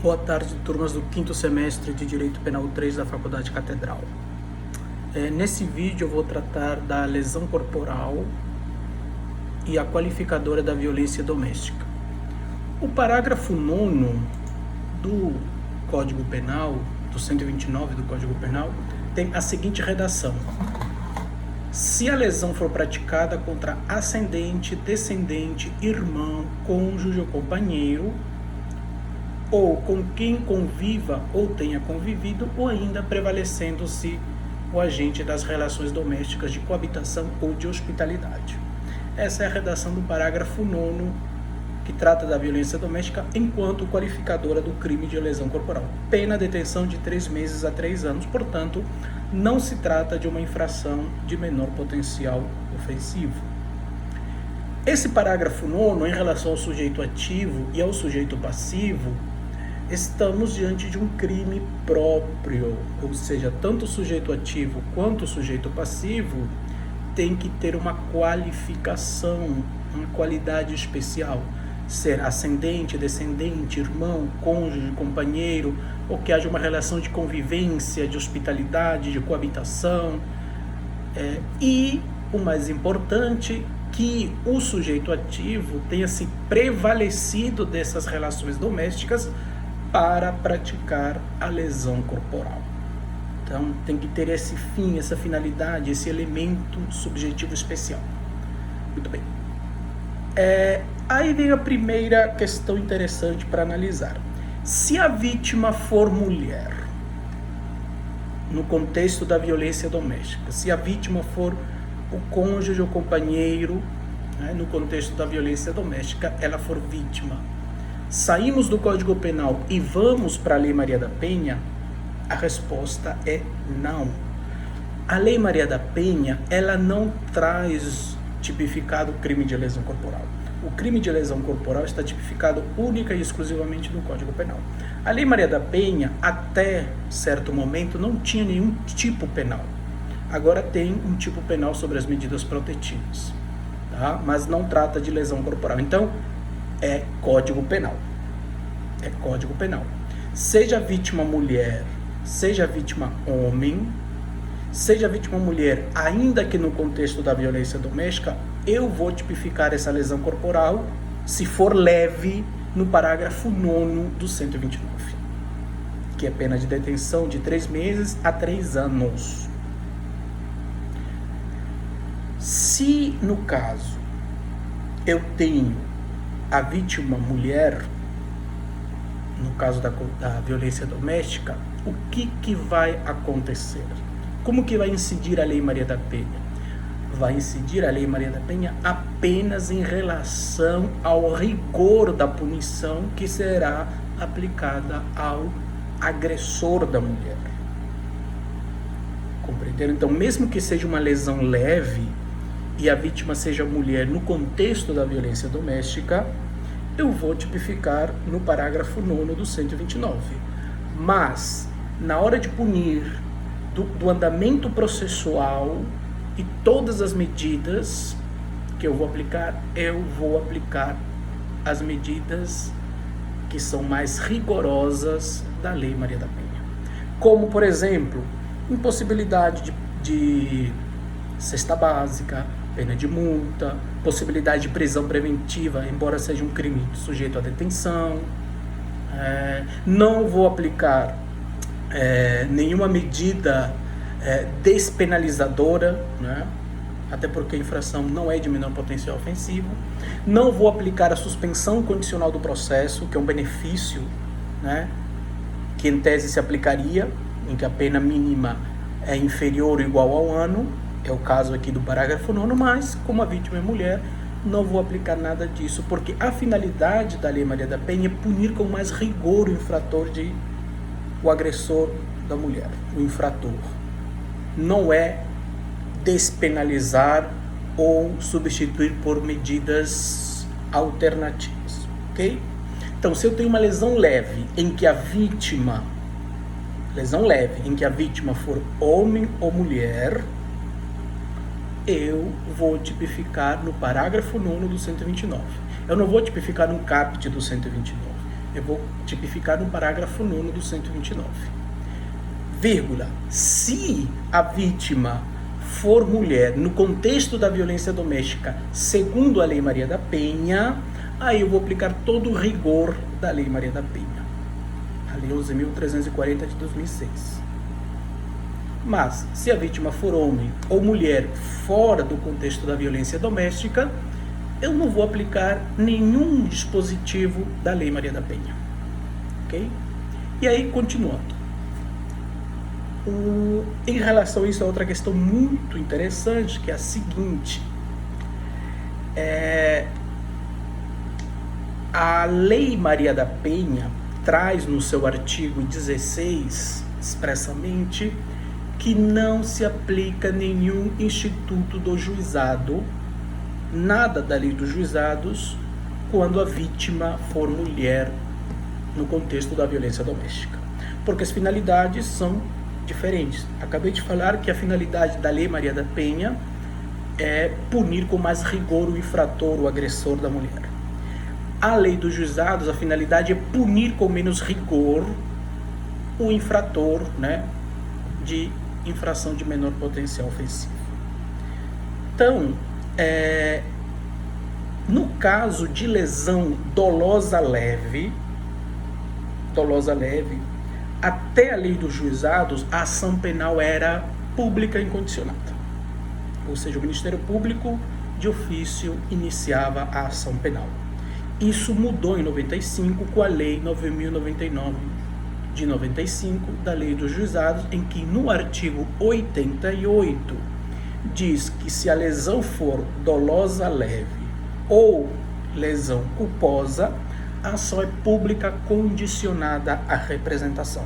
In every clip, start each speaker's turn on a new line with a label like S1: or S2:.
S1: Boa tarde, turmas do 5º semestre de Direito Penal 3 da Faculdade Catedral. Nesse vídeo eu vou tratar da lesão corporal e a qualificadora da violência doméstica. O parágrafo 9º do Código Penal, do 129 do Código Penal, tem a seguinte redação: se a lesão for praticada contra ascendente, descendente, irmão, cônjuge ou companheiro, ou com quem conviva ou tenha convivido, ou ainda prevalecendo-se o agente das relações domésticas de coabitação ou de hospitalidade. Essa é a redação do parágrafo 9º, que trata da violência doméstica enquanto qualificadora do crime de lesão corporal. Pena detenção de 3 meses a 3 anos, portanto, não se trata de uma infração de menor potencial ofensivo. Esse parágrafo 9º, em relação ao sujeito ativo e ao sujeito passivo, estamos diante de um crime próprio, ou seja, tanto o sujeito ativo quanto o sujeito passivo tem que ter uma qualificação, uma qualidade especial, ser ascendente, descendente, irmão, cônjuge, companheiro, ou que haja uma relação de convivência, de hospitalidade, de coabitação, e o mais importante, que o sujeito ativo tenha se prevalecido dessas relações domésticas para praticar a lesão corporal. Então, tem que ter esse fim, essa finalidade, esse elemento subjetivo especial. Muito bem. Aí vem a primeira questão interessante para analisar. Se a vítima for mulher, no contexto da violência doméstica, se a vítima for o cônjuge ou companheiro, no contexto da violência doméstica, ela for vítima, saímos do Código Penal e vamos para a Lei Maria da Penha, a resposta é não. A Lei Maria da Penha, ela não traz tipificado o crime de lesão corporal. O crime de lesão corporal está tipificado única e exclusivamente no Código Penal. A Lei Maria da Penha, até certo momento, não tinha nenhum tipo penal. Agora tem um tipo penal sobre as medidas protetivas, tá? Mas não trata de lesão corporal. Então, é Código Penal. É Código Penal. Seja vítima mulher, seja vítima homem, seja vítima mulher, ainda que no contexto da violência doméstica, eu vou tipificar essa lesão corporal, se for leve, no parágrafo 9º do 129, que é pena de detenção de 3 meses a 3 anos. Se, no caso, eu tenho a vítima mulher, no caso da violência doméstica, o que vai acontecer? Como que vai incidir a Lei Maria da Penha? Vai incidir a Lei Maria da Penha apenas em relação ao rigor da punição que será aplicada ao agressor da mulher. Compreenderam? Então, mesmo que seja uma lesão leve e a vítima seja mulher no contexto da violência doméstica, eu vou tipificar no parágrafo 9º do 129. Mas, na hora de punir do andamento processual e todas as medidas que eu vou aplicar as medidas que são mais rigorosas da Lei Maria da Penha. Como, por exemplo, impossibilidade de cesta básica, pena de multa, possibilidade de prisão preventiva, embora seja um crime sujeito à detenção. Não vou aplicar nenhuma medida despenalizadora, né? Até porque a infração não é de menor potencial ofensivo. Não vou aplicar a suspensão condicional do processo, que é um benefício, né, que em tese se aplicaria, em que a pena mínima é inferior ou igual ao ano. É o caso aqui do parágrafo 9º, mas como a vítima é mulher, não vou aplicar nada disso, porque a finalidade da Lei Maria da Penha é punir com mais rigor o agressor da mulher, o infrator. Não é despenalizar ou substituir por medidas alternativas, ok? Então, se eu tenho uma lesão leve em que a vítima for homem ou mulher, eu vou tipificar no parágrafo 9º do 129. Eu não vou tipificar no caput do 129. Eu vou tipificar no parágrafo 9º do 129. Vírgula, se a vítima for mulher no contexto da violência doméstica, segundo a Lei Maria da Penha, aí eu vou aplicar todo o rigor da Lei Maria da Penha, a Lei 11.340 de 2006. Mas, se a vítima for homem ou mulher fora do contexto da violência doméstica, eu não vou aplicar nenhum dispositivo da Lei Maria da Penha. Ok? E aí, continuando. Em relação a isso, é outra questão muito interessante, que é a seguinte. A Lei Maria da Penha traz no seu artigo 16, expressamente, que não se aplica nenhum instituto do juizado, nada da lei dos juizados, quando a vítima for mulher no contexto da violência doméstica. Porque as finalidades são diferentes. Acabei de falar que a finalidade da Lei Maria da Penha é punir com mais rigor o infrator, o agressor da mulher. A lei dos juizados, a finalidade é punir com menos rigor o infrator, né, de infração de menor potencial ofensivo. Então, no caso de lesão dolosa leve, até a lei dos juizados, a ação penal era pública e incondicionada. Ou seja, o Ministério Público, de ofício, iniciava a ação penal. Isso mudou em 95 com a Lei 9.099 de 95 da Lei dos Juizados, em que no artigo 88 diz que se a lesão for dolosa leve ou lesão culposa, a ação é pública condicionada à representação.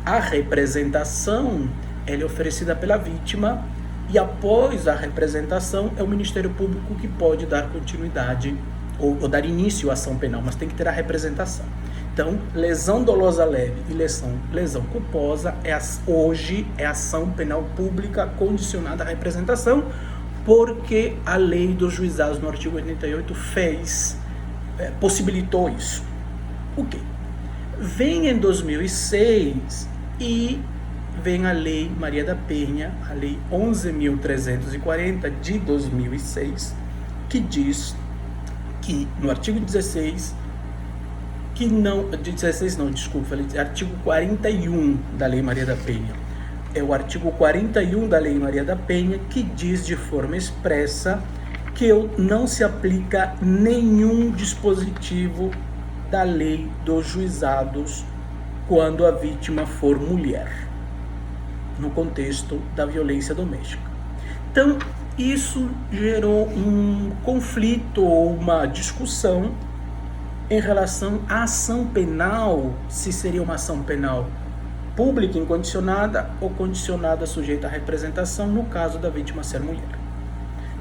S1: A representação ela é oferecida pela vítima e após a representação é o Ministério Público que pode dar continuidade ou dar início à ação penal, mas tem que ter a representação. Então, lesão dolosa leve e lesão culposa hoje é ação penal pública condicionada à representação, porque a lei dos juizados no artigo 88 possibilitou isso. O quê? Vem em 2006 e vem a Lei Maria da Penha, a Lei 11.340 de 2006, que diz que no artigo 16, artigo 41 da Lei Maria da Penha. É o artigo 41 da Lei Maria da Penha que diz de forma expressa que não se aplica nenhum dispositivo da lei dos juizados quando a vítima for mulher, no contexto da violência doméstica. Então, isso gerou um conflito ou uma discussão em relação à ação penal, se seria uma ação penal pública incondicionada ou condicionada sujeita à representação, no caso da vítima ser mulher.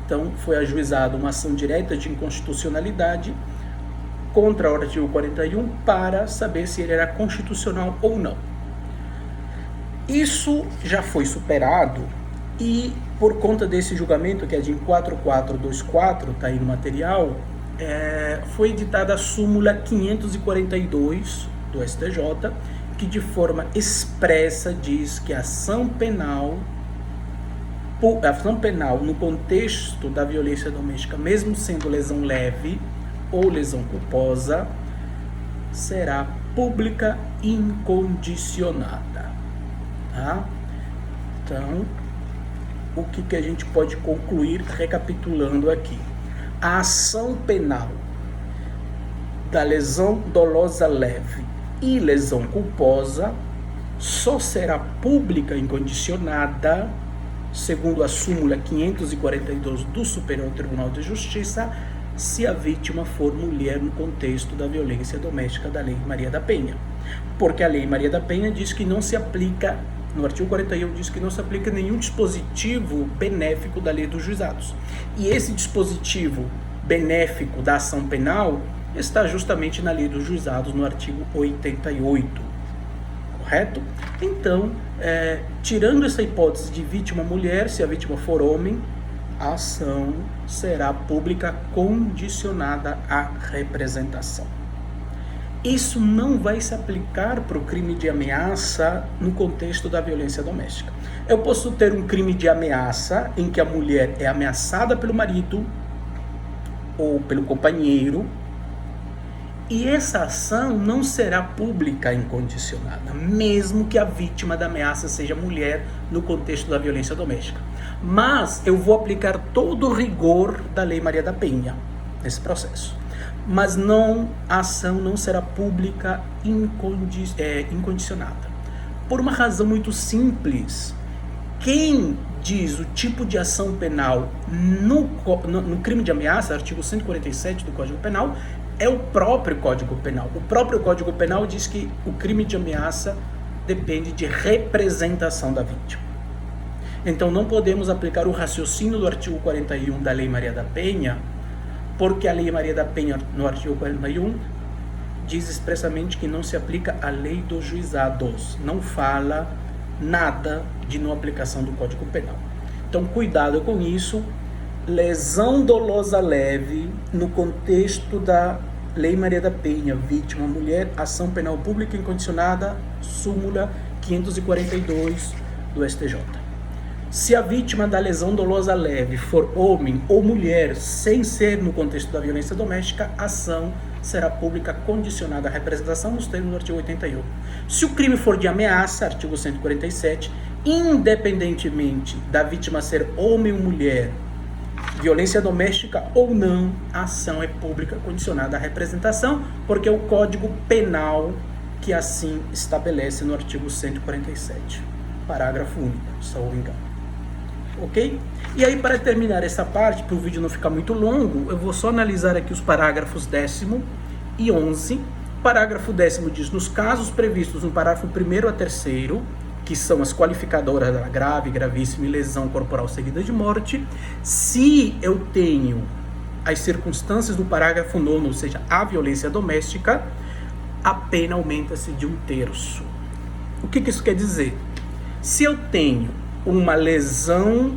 S1: Então, foi ajuizada uma ação direta de inconstitucionalidade contra o artigo 41 para saber se ele era constitucional ou não. Isso já foi superado e, por conta desse julgamento, que é de 4424, está aí no material, foi editada a súmula 542 do STJ, que de forma expressa diz que a ação penal no contexto da violência doméstica, mesmo sendo lesão leve ou lesão culposa, será pública incondicionada. Tá? Então, o que a gente pode concluir recapitulando aqui? A ação penal da lesão dolosa leve e lesão culposa só será pública incondicionada, segundo a súmula 542 do Superior Tribunal de Justiça, se a vítima for mulher no contexto da violência doméstica da Lei Maria da Penha. Porque a Lei Maria da Penha diz que não se aplica, no artigo 41 diz que não se aplica nenhum dispositivo benéfico da Lei dos Juizados. E esse dispositivo benéfico da ação penal está justamente na Lei dos Juizados, no artigo 88. Correto? Então, tirando essa hipótese de vítima mulher, se a vítima for homem, a ação será pública condicionada à representação. isso não vai se aplicar para o crime de ameaça no contexto da violência doméstica. Eu posso ter um crime de ameaça em que a mulher é ameaçada pelo marido ou pelo companheiro, e essa ação não será pública e incondicionada, mesmo que a vítima da ameaça seja mulher no contexto da violência doméstica. Mas eu vou aplicar todo o rigor da Lei Maria da Penha nesse processo. Mas a ação não será pública incondicionada. Por uma razão muito simples. Quem diz o tipo de ação penal no crime de ameaça, artigo 147 do Código Penal, é o próprio Código Penal. O próprio Código Penal diz que o crime de ameaça depende de representação da vítima. Então não podemos aplicar o raciocínio do artigo 41 da Lei Maria da Penha, porque a Lei Maria da Penha, no artigo 41, diz expressamente que não se aplica a lei dos juizados. Não fala nada de não aplicação do Código Penal. Então cuidado com isso. Lesão dolosa leve no contexto da Lei Maria da Penha, vítima mulher, ação penal pública incondicionada, súmula 542 do STJ. Se a vítima da lesão dolosa leve for homem ou mulher, sem ser no contexto da violência doméstica, a ação será pública condicionada à representação nos termos do artigo 81. Se o crime for de ameaça, artigo 147, independentemente da vítima ser homem ou mulher, violência doméstica ou não, a ação é pública condicionada à representação, porque é o Código Penal que assim estabelece no artigo 147, parágrafo único, salvo engano. Ok? E aí, para terminar essa parte, para o vídeo não ficar muito longo, eu vou só analisar aqui os parágrafos 10º e 11. Parágrafo 10º diz: nos casos previstos no parágrafo 1º a 3º, que são as qualificadoras da grave, gravíssima e lesão corporal seguida de morte, se eu tenho as circunstâncias do parágrafo 9º, ou seja, a violência doméstica, a pena aumenta-se de 1/3. O que isso quer dizer? Se eu tenho uma lesão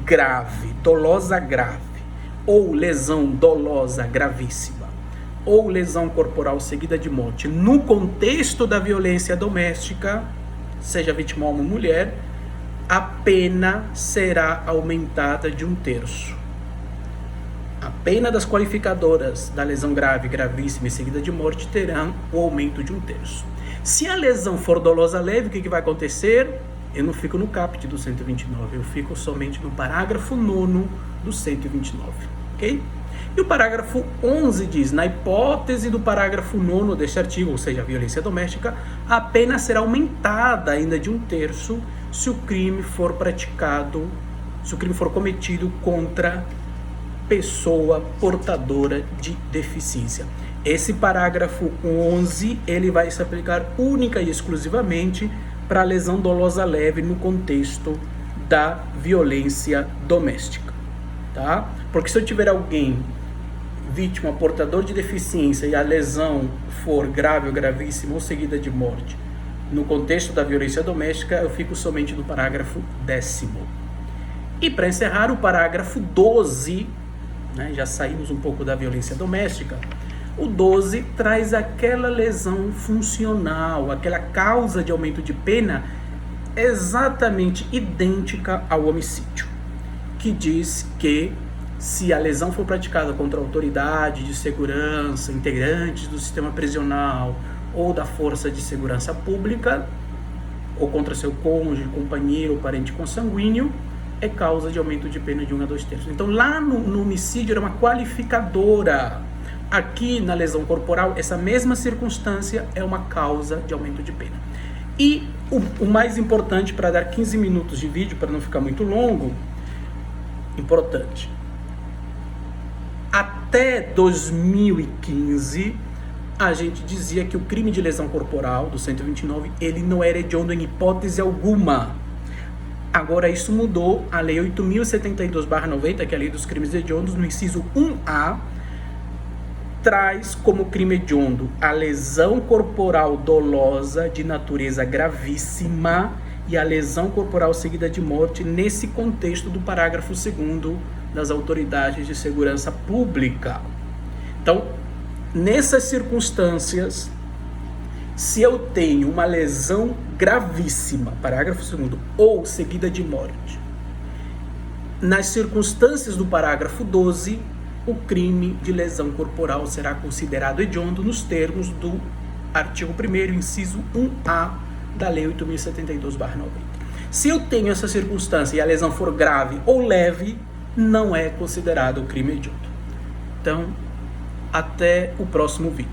S1: grave, dolosa grave, ou lesão dolosa gravíssima, ou lesão corporal seguida de morte, no contexto da violência doméstica, seja vítima homem ou mulher, a pena será aumentada de 1/3. A pena das qualificadoras da lesão grave, gravíssima e seguida de morte terão o aumento de 1/3. Se a lesão for dolosa leve, o que vai acontecer? Eu não fico no caput do 129, eu fico somente no parágrafo 9º do 129, ok? E o parágrafo 11 diz: na hipótese do parágrafo 9º deste artigo, ou seja, a violência doméstica, a pena será aumentada ainda de 1/3 se o crime for cometido contra pessoa portadora de deficiência. Esse parágrafo 11, ele vai se aplicar única e exclusivamente para a lesão dolosa leve no contexto da violência doméstica, tá? Porque se eu tiver alguém, vítima, portador de deficiência, e a lesão for grave ou gravíssima ou seguida de morte, no contexto da violência doméstica, eu fico somente no parágrafo 10º. E para encerrar, o parágrafo 12, né, já saímos um pouco da violência doméstica, o 12 traz aquela lesão funcional, aquela causa de aumento de pena exatamente idêntica ao homicídio, que diz que se a lesão for praticada contra a autoridade de segurança, integrantes do sistema prisional ou da força de segurança pública, ou contra seu cônjuge, companheiro ou parente consanguíneo, é causa de aumento de pena de 1 a 2/3. Então lá no homicídio era uma qualificadora. Aqui na lesão corporal, essa mesma circunstância é uma causa de aumento de pena. E o mais importante, para dar 15 minutos de vídeo, para não ficar muito longo, importante. Até 2015, a gente dizia que o crime de lesão corporal do 129, ele não era hediondo em hipótese alguma. Agora isso mudou. A Lei 8.072/90, que é a Lei dos Crimes Hediondos, no inciso 1A, traz como crime hediondo a lesão corporal dolosa de natureza gravíssima e a lesão corporal seguida de morte nesse contexto do parágrafo 2º das autoridades de segurança pública. Então, nessas circunstâncias, Se eu tenho uma lesão gravíssima, parágrafo 2º, ou seguida de morte, nas circunstâncias do parágrafo 12, o crime de lesão corporal será considerado hediondo nos termos do artigo 1º, inciso 1A da Lei 8.072/90. Se eu tenho essa circunstância e a lesão for grave ou leve, não é considerado crime hediondo. Então, até o próximo vídeo.